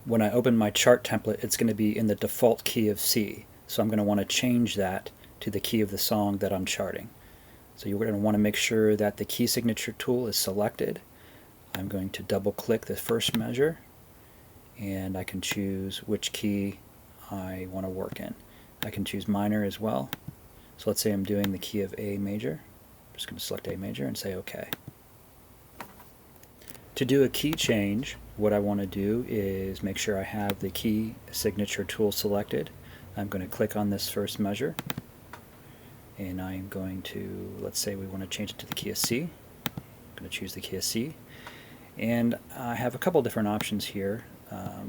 when I open my chart template, it's going to be in the default key of C. So I'm going to want to change that to the key of the song that I'm charting. So you're going to want to make sure that the key signature tool is selected. I'm going to double click the first measure, and I can choose which key I want to work in. I can choose minor as well. So let's say I'm doing the key of A major. I'm just going to select A major and say OK. To do a key change, what I want to do is make sure I have the key signature tool selected. I'm going to click on this first measure, and I'm going to, let's say we want to change it to the key of C. I'm going to choose the key of C. And I have a couple different options here.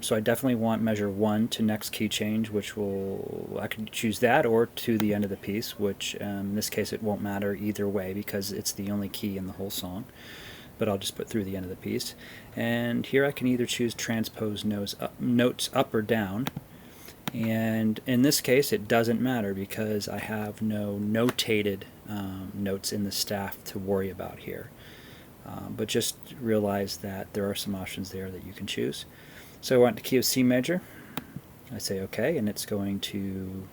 So I definitely want measure 1 to next key change, which I can choose that, or to the end of the piece, which in this case it won't matter either way because it's the only key in the whole song. But I'll just put through the end of the piece. And here I can either choose transpose notes up or down. And in this case it doesn't matter because I have no notated notes in the staff to worry about here. But just realize that there are some options there that you can choose. So I want the key of C major. I say OK, and it's going to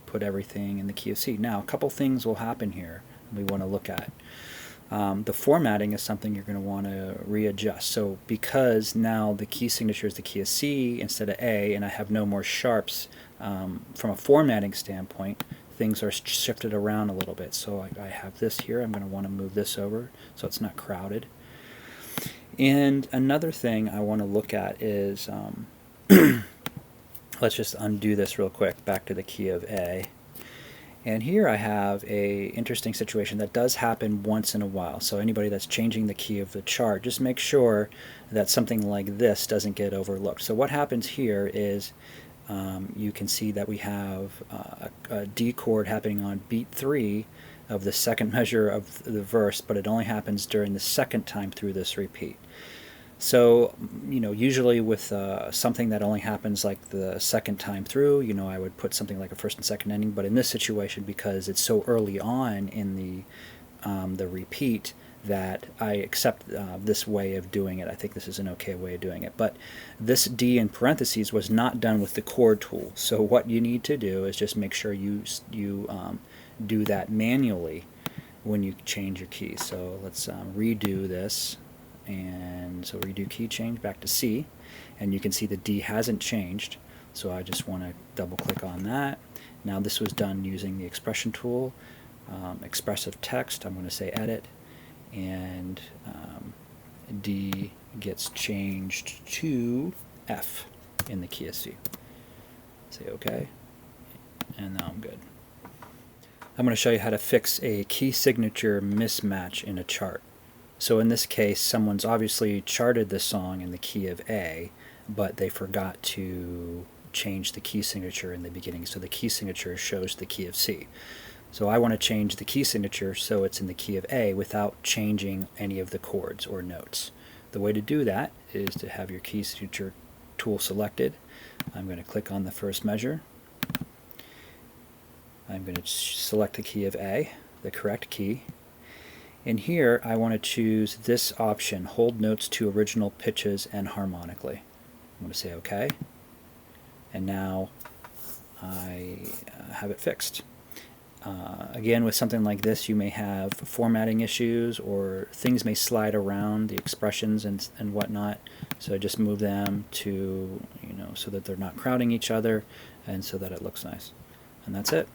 put everything in the key of C. Now a couple things will happen here we want to look at. The formatting is something you're going to want to readjust. So because now the key signature is the key of C instead of A, and I have no more sharps, from a formatting standpoint, things are shifted around a little bit. So I have this here. I'm going to want to move this over so it's not crowded. And another thing I want to look at is, let's just undo this real quick, back to the key of A. And here I have a interesting situation that does happen once in a while. So anybody that's changing the key of the chart, just make sure that something like this doesn't get overlooked. So what happens here is you can see that we have a D chord happening on beat 3 of the second measure of the verse, but it only happens during the second time through this repeat. So, usually with something that only happens like the second time through, I would put something like a first and second ending. But in this situation, because it's so early on in the repeat, that I accept this way of doing it. I think this is an okay way of doing it. But this D in parentheses was not done with the chord tool. So what you need to do is just make sure you do that manually when you change your key. So let's redo this. And so redo key change back to C, and you can see the D hasn't changed, so I just want to double click on that. Now this was done using the expression tool, expressive text. I'm going to say edit, and D gets changed to F in the key of C. Say OK, and now I'm good. I'm going to show you how to fix a key signature mismatch in a chart. So in this case, someone's obviously charted the song in the key of A, but they forgot to change the key signature in the beginning. So the key signature shows the key of C. So I want to change the key signature so it's in the key of A without changing any of the chords or notes. The way to do that is to have your key signature tool selected. I'm going to click on the first measure. I'm going to select the key of A, the correct key. And here I want to choose this option, hold notes to original pitches and harmonically. I'm going to say OK. And now I have it fixed. Again, with something like this, you may have formatting issues or things may slide around the expressions and whatnot. So just move them to, so that they're not crowding each other and so that it looks nice. And that's it.